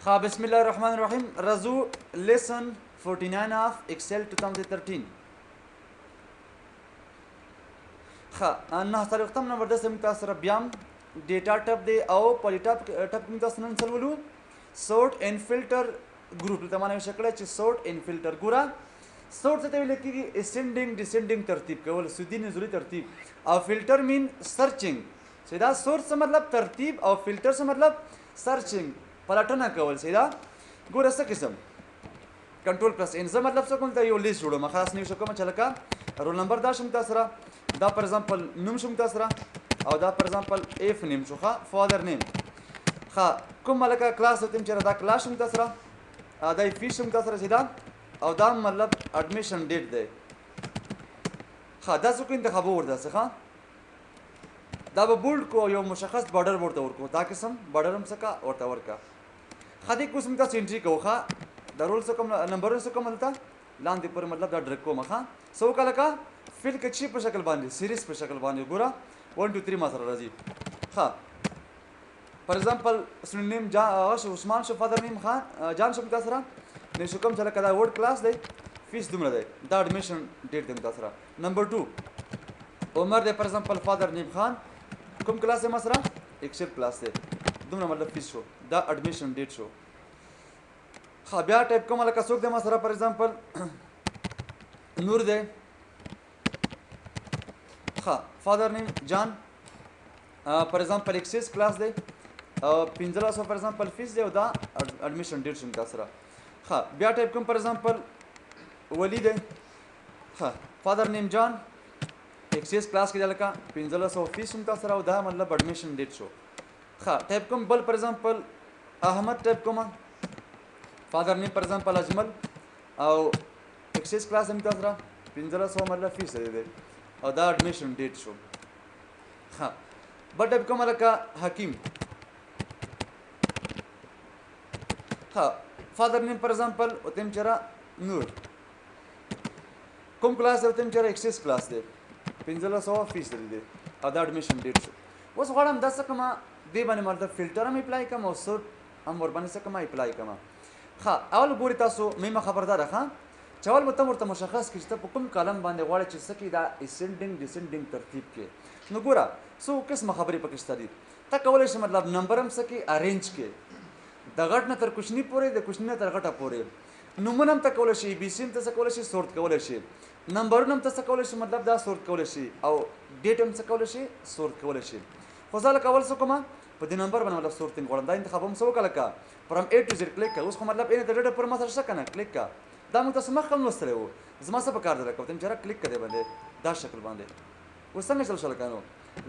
بسم الله الرحمن الرحیم. رزو لیسن 49 of ايکسيل 2013. نه طریقتم نمبر 10 موږ تاسو سره بیا ډیټا ټپ دی او په ډیټا ټپ کې تاسو نن څلولو سورټ اینڈ فلټر ګروپ ته معنی شکل چې سورټ اینڈ فلټر ګورا سورټ ته ویل کېږي اسندینګ ډیسندینګ ترتیب کول سودی نزولی ترتیب او فلټر مین سرچینګ سیدا سورټ څه مطلب ترتیب او فلټر څه مطلب سرچینګ پلټنه کول سیدا ګوره څه قسم کنټرول پلس ان زه مطلب څه کوم ته یو لیست جوړوم خلاص نیو شو کوم چې لکه رول نمبر دا شم تاسو سره دا پر ایگزامپل نوم شم تاسو سره او دا پر ایگزامپل اف نیم شو ښه فادر نیم ښه کوم لکه کلاس ته چې دا کلاس شم تاسو سره دا فی شم تاسو سره سیدا او دا مطلب اډمیشن ډیټ دی ښه دا څه کو انتخاب ورته څه دا به بولډ کو یو مشخص بارډر ورته ورکو دا قسم بارډر هم څه کا ورته ورکا خدای کوم تاسو انټری کوخه د رول څه کوم نمبرونه څه کوم دلته لاندې پر مطلب دا ډرک کوم ښه سو کله کا فیل کې چی په شکل باندې سیریز په شکل باندې ګوره 1 2 3 ما سره راځي ښه فار ایگزامپل سنیم عثمان شو فادر نیم خان جان شو تاسو سره نه شو کوم چې لکه دا ورډ کلاس دی فیس دومره دی دا اډمیشن ډیټ دی تاسو سره نمبر 2 عمر دی فار ایگزامپل فادر نیم خان کوم کلاس دی ما سره ايکسيل کلاس دی دومره مطلب فیس شو دا اډمیشن ډیټ شو ښه بیا ټایپ کوم لکه څوک دی ما سره فار ایگزامپل نور دی ښه فادر نیم جان فار ایگزامپل ايکسيل کلاس دی 1500 فار ایگزامپل فیس دی او دا اډمیشن ډیټ شو تاسو سره ښه بیا ټایپ کوم فار ایگزامپل ولی دی ښه فادر نیم جان ايکسيل کلاس کې لکه 1500 فیس هم تاسو سره او دا مطلب اډمیشن ډیټ شو ښه ټایپ کوم بل فار ایگزامپل احمد ټایپ کوم فادر نیم فار ایگزامپل اجمل او ايکسيل کلاس هم تاسو سره 1500 مطلب فیس دی او دا اډمیشن ډیټ شو ښه بل ټایپ کوم لکه حکیم ها فادر نیم فار ایگزامپل وتم چرا نور کوم کلاس دی وتم چرا ايکسيل کلاس دی 1500 فیس دی او دا اډمیشن ډیټ شو اوس غواړم دا څه کومه دی باندې مطلب فلټر هم اپلای کوم او سورټ هم ور باندې څه کومه اپلای کوم ښه اول ګوري تاسو مې خبردار ښه چول مته ورته مشخص کړئ چې په کوم کالم باندې غواړئ چې څه کې دا اسندینګ ډیسندینګ ترتیب کې نو ګوره څو قسمه خبرې پکې شته دي تا کولی شي مطلب نمبر هم څه کې ارینج کې د غټ نه تر کوچني پورې د کوچني نه تر غټه پورې نومونه هم ته کولی شي بي سي هم ته څه کولی شي سورت کولی شي نمبرونه هم ته څه کولی شي مطلب دا سورت کولی شي او ډیټ هم څه کولی شي سورت کولی شي خو زه لکه اول څه کومه په دې نمبر باندې مطلب سورتینګ غواړم دا انتخاب هم څه وکړه لکه فرام A to Z کلیک کړه اوس خو مطلب اینه د ډېټه پر ما سره څه کنه کلیک کړه دا موږ تاسو مخکې لوستلی وو زما څه په کار دی لکه وتم چې را کلیک کړی باندې دا شکل باندې اوس څنګه چل شو لکه نو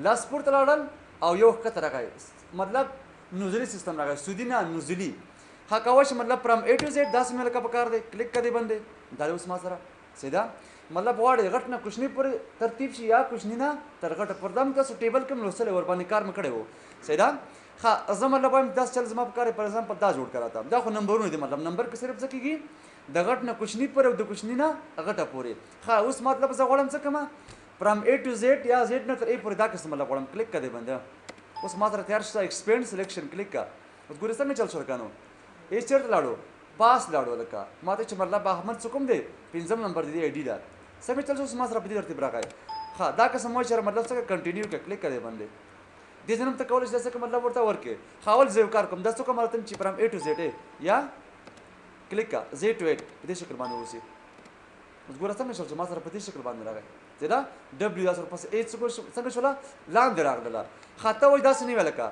لاس پورته لاړل او یو ښکته راغی مطلب نزولي سیستم راغی سودي نه نزولي ښه کولی شي مطلب فرام A to Z داسې مې لکه په کار دی کلیک کړی باندې دا دی اوس ما سره سیدا مطلب غواړئ غټ نه کوچني پورې ترتیب شي یا کوچني نه تر غټه پورې دا موږ تاسو ټیبل کې هم لوستلی ور باندې کار مې کړی وو سیدا ښه زه مطلب وایم داسې چل زما په کار فار ایگزامپل دا جوړ کړی دا خو نمبرونه دي مطلب نمبر کې صرف څه کېږي د غټ نه کوچني پورې او د کوچني نه غټه پورې ښه اوس مطلب زه غواړم څه کومه فرام A to Z یا Z نه تر A پورې دا قسم مطلب غواړم کلیک کړی باندې اوس ما سره تیار شته ایکسپینډ سلیکشن کلیک کړه اوس ګورې څنګه چل شو لکه ای چیرته لاړو پاس لاړو لکه ما ته چې مطلب احمد څه کوم دی 5 نمبر دی آی ډي دا سمې چل شو ما سره په دې ترتیب راغی ښه دا قسم وایي چې مطلب څه کنټینیو کې کلیک کړی باندې دې ځنم ته کولی شي دا څه مطلب ورته ورکې ښه اول زه یو کار کوم دا څه کوم راته چې فرام A to Z یا کلیک کړه Z to 8 په دې شکل باندې اوسي اوس ګوره څنګه شول چې ما سره په دې شکل باندې راغی زیدا W دا سره پس A څنګه شوله لاندې راغله ښه ته وایي داسې نه ویل لکه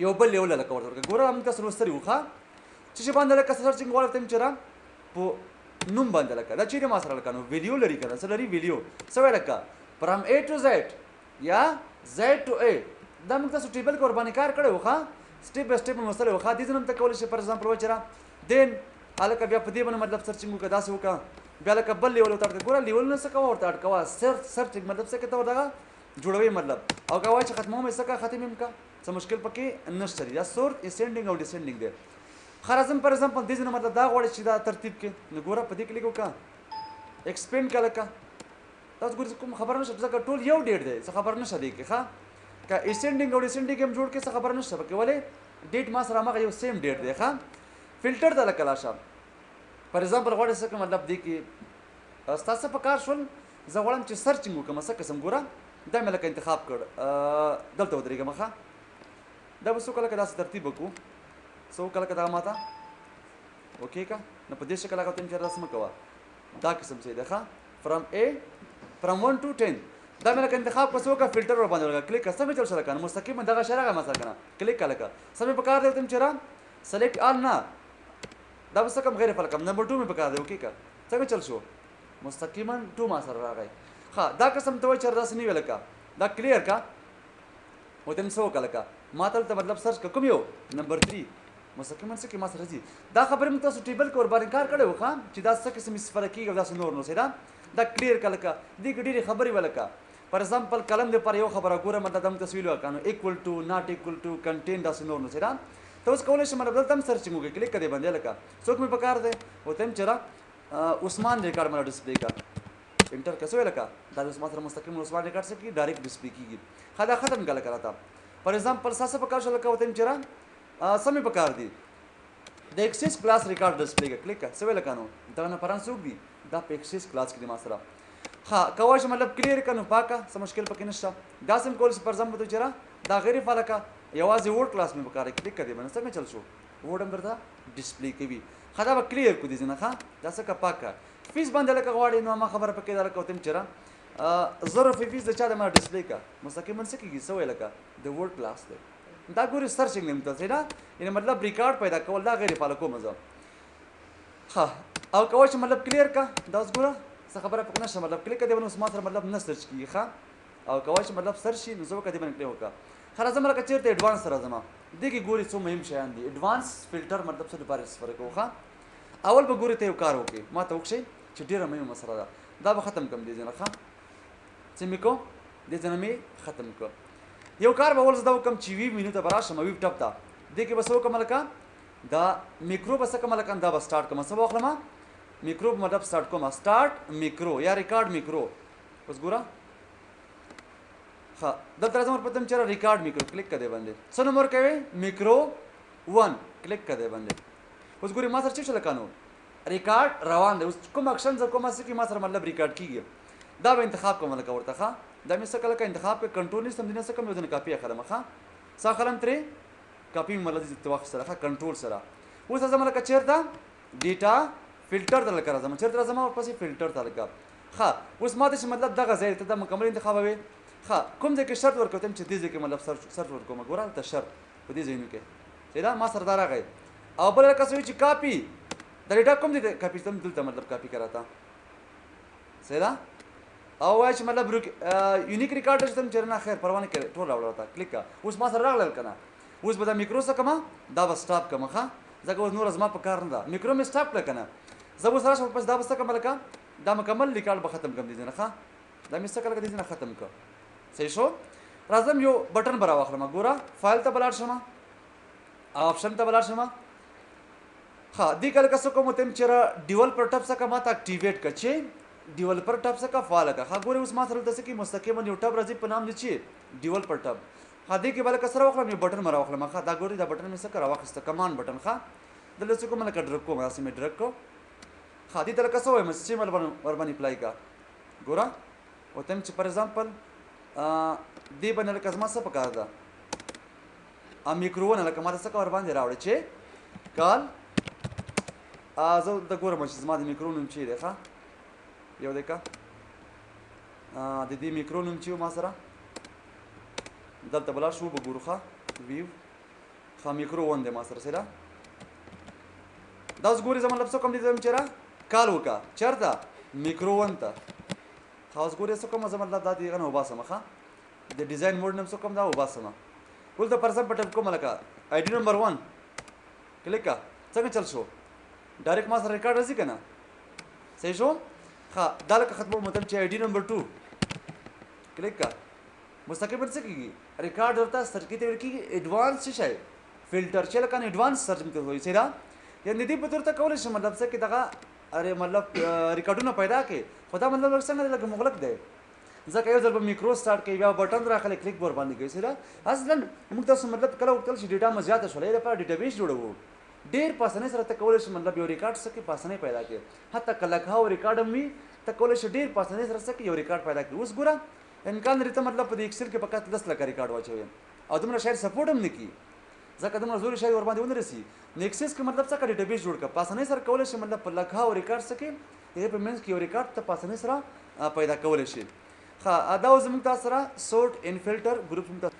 یو بل لیول لکه ورته ورکړه ګوره موږ تاسو لوستلي وو ښه چې باندې لکه سرچینګ غواړم ته چې را په نوم باندې لکه دا چیرې ما سره لکه نو ویډیو لري کنه څه لري ویډیو څه ویل لکه فرام A to Z یا Z to A دا موږ تاسو ټیبل کې ور باندې کار کړی وو ښه سټیپ بای سټیپ مو سره وو ښه دې ځنم ته کولی شي فار ایگزامپل وایي چې را دین هلکه بیا په دې باندې مطلب سرچینګ وکړه داسې وکړه بیا لکه بل لیول ورته اټکه ګوره لیول نه څه کوه ورته اټکوه سرچینګ مطلب څه کې ته ورته جوړوي مطلب او که وایي چې ختموم یې څه کړه ختم یې م کړه څه مشکل پکې نشته دی دا سورت اسندینګ او ډیسندینګ دی ښه راځم فار ایگزامپل دې ځنه مطلب دا غواړي چې دا ترتیب کې نو ګوره په دې کلیک وکړه ایکسپینډ کړه لکه تاسو ګورئ کوم خبر نشته ځکه ټول یو ډیټ دی څه خبر نشته دی کې ښه که اسندینګ او ډیسندینګ هم جوړ کې څه خبر نشته پکې ولې ډیټ ما سره هغه یو سیم ډیټ دی ښه فلټر ته لکه لاشه فار ایگزامپل غواړې څه مطلب دی کې ستاسو په کار شول زه غواړم چې سرچینګ وکړم څه قسم ګوره دا مې لکه انتخاب کړ دلته ودرېږم ښه دا به څو کله داسې ترتیب وکړو څو کله دغه ماته اوکې که نو په دې شکل هغه ته چې رسم کوه دا قسم څه دی ښه فرام 1 to 10 دا مې لکه انتخاب کړه څه وکړه فلټر ورباندې ولګه کلیک کړه څه مې چل شو لکه مستقیما دغه شی راغی مثلا که نه کلیک کړه لکه څه مې په کار دی ورته چې را سلیکټ آل نه دا به څه کم غیر فلکم نمبر 2 مې په کار دی اوکې که څنګه چل شو مستقیما 2 ما سره راغی ښه دا قسم ته وایي چې داسې نه وي لکه دا کلیر کا ورته مې څه وکړه لکه ما دلته مطلب سرچ کړه کوم یو نمبر 3 مستقیما څه کې ما سره ځي دا خبرې موږ تاسو ټیبل کې ورباندې کار کړی و ښه چې دا څه قسم استفاده کېږي او داسې نور نو دا کلیر کړه لکه دې کې ډېرې خبرې وه لکه فار ایگزامپل کلم دپاره یو خبره ګوره مطلب دم تصویل وکړه نو ایکول ټو ناٹ ایکول ټو کنټین داسې نور نو دا ته اوس کولی شي مطلب دلته هم سرچینګ وکړې کلیک کړې باندې لکه څوک مې په کار دی ورته هم چې را عثمان ریکارډ مله ډسپلې کا انټر که څه ویل لکه دا اوس ما سره مستقیم عثمان ریکارډ څه کېږي ډایرکټ ډسپلې کېږي ښه دا ختم کړه لکه راته فار ایگزامپل ستاسو په کار شو لکه ورته هم چې را څه مې په کار دي د ايکسيز کلاس ریکارډ ډسپلې کا کلیک کړه څه ویل لکه نو دغه نه پران څوک دي دا په ايکسيز کلاس کې دي ما سره ها کوای شي مطلب کلیر کنه پاکه څه مشکل پکې نشته دا سم کول شي پر ځم ته چیرې دا غیر فعاله یوازې ورډ کلاس مې وکړه کلیک کړئ باندې څنګه چل شو ورډ هم درته ډسپلی کوي خدا به کلیر کو دي نه ښه دا څه کا پاکه فیس باندې لکه غواړي نو ما خبره پکې دا لکه تم چیرې ظرف فیس د چا د ما ډسپلی کا مستقیما څه کیږي څه ویل لکه د ورډ کلاس دی دا ګوري سرچینګ نیم ته نه یعنی مطلب ریکارډ پیدا کول دا غیر فعاله کوم ځم ها او کوای شي مطلب کلیر کا دا اوس ګوره څه خبره پکې نشته مطلب کلیک کړئ نو ما سره مطلب نه سرچ کیږي ښه او کوای شي مطلب سرچ شي نو زه وکړم باندې کلیک وکړه خلاص زما لکه چیرته ایڈوانس سره زما دغه ګوري څو مهم شیان دي ایڈوانس فلټر مطلب څه لپاره استفاده کوو ښه اول به ګوري ته یو کار وکړي ما ته وښي چې ډیره مهمه مسله ده دا به ختم کوم دي نه ښه چې مې کو دې ځنه مې ختم کو یو کار به ول زده وکم چې وی مینو ته براشم وی ټپ تا دغه به سو کوم لکه دا میکرو بس کوم لکه دا به سٹارټ کوم څه واخلم میکرو مطلب سٹارټ کوم سٹارټ میکرو یا ریکارډ میکرو اوس ګوره ها دلته راځم پته چې ریکارډ میکرو کلیک کړئ باندې څه نمبر کوي میکرو 1 کلیک کړئ باندې اوس ګوري ما سره څه لکانو ریکارډ روان دی اوس کوم اکشن ز کوم څه کی ما سره مطلب ریکارډ کیږي دا به انتخاب کوم لکه ورته ښه دا مې څه کله انتخاب کې کنټرول نشم دینه څه کوم یو ځنه کاپی اخلم ښه څه خلم ترې کاپی مله دې توخ سره ښه کنټرول سره اوس زما لکه چیرته ډیټا فلټر ته لکه راځم چیرته راځم ورپسې فلټر ته لکه ښه اوس ما ته مطلب دغه ځای ته د مکمل انتخاب وي ښه کوم ځای کې شرط ورکوم چې دې ځای کې مطلب سرچ ورکوم ګوره ته شرط په دې ځایونو کې دا ما سره دا راغی او بل لکه څه چې کاپی د ډیټا کوم دې کاپی تم دلته مطلب کاپی کراتا سیدا او وای چې مطلب یونیک ریکارډ چې تم چرنا خیر پروا نه کړي ټول راوړل کلیک اوس ما سره راغلل کنه اوس به دا میکرو څه کما دا به سٹاپ کما ښه ځکه اوس نور از ما په کار نه ده میکرو مې سٹاپ کړ کنه زه به سره پس دا بس کما لکه دا مکمل ریکارډ به ختم کوم دي نه ښه دا مې څه کله دي نه ختم کړ صحیح شو راځم یو بٹن برا واخلم ګوره فایل ته بلاړ شم آپشن ته بلاړ شم ها دې کله کس کوم تم چر ډیولپر ټاپ څخه ما ته اکټیویټ کچې ډیولپر ټاپ څخه فعال کا ها ګوره اوس ما سره تاسو کې مستقیما یو ټاپ راځي په نام دي چې ډیولپر ټاپ ها دې کې بل کسره واخلم یو بٹن مرا واخلم ها دا ګوره دا بٹن مې څه کرا واخسته کمانډ بٹن ها دلته څه کوم لکه ډرګ کوم اسې مې ډرګ کو ها دې تر کسه وای مې چې مل وربانی اپلای کا ګوره او تم چې پر ایگزامپل دې باندې لکه ما څه پکار ده ا میکروونه لکه ما څه کار باندې راوړل چې کال زه د ګورم چې زما د میکرو نوم چی دی ښه یو دی که د دې میکرو نوم چې ما سره دلته بلاړ شو به ګورو ښه ویو ښه میکرو ون دی ما سره سره دا اوس ګورې زما لفظ کوم دي زم چېره کال وکړه چېرته میکرو ون ته ښه اوس ګورې څه کوم زه مطلب دا دغه نه وباسم ښه د ډیزاین موډ نوم څه کوم دا وباسم اوس د پرسم په ټپ کوم لکه آی ډي نمبر 1 کلیک کا څنګه چل شو ډایرکټ ما سره ریکارډ راځي که نه صحیح شو ښه دا لکه ختمو مطلب چې آی ډي نمبر 2 کلیک کا مستقیما څه کېږي ریکارډ ورته سرچ کې ته ویل کېږي ایډوانس څه شی فلټر چې لکه ایډوانس سرچ مې ته وایي صحیح ده یعنې دې په تور ته کولی شم مطلب څه کې دغه ارے مطلب ریکارډونه پیدا کړي خو دا مطلب څنګه دی لکه مغلق دی ځکه یو ځل به میکرو سٹارټ کوي بیا بټن راخلي کلیک ور باندې کوي صحیح ده اصلا موږ تاسو مطلب کله وکړل چې ډیټا مې زیاته شوله لپاره ډیټابیس جوړوو ډېر په اسانۍ سره ته کولی شي مطلب یو ریکارډ څه کې په اسانۍ پیدا کړې حتی که لکهاو ریکارډ هم وي ته کولی شي ډېر په اسانۍ سره څه کې یو ریکارډ پیدا کړي اوس ګوره امکان لري ته مطلب په دې اکسل کې فقط 10 لکه ریکارډ واچوې او دومره شاید سپورټ هم نه کړي ځکه دومره زوري شاید ورباندې ونه رسي نو اکسس کې مطلب څه کا ډیټابیس جوړ کړه په اسانۍ سره کولی شي مطلب په لکهاو ریکارډ څه کې هغې په منځ کې یو ریکارډ ته په اسانۍ سره پیدا کولی شي ښه دا اوس زموږ تاسو سره سورټ ان فلټر ګروپ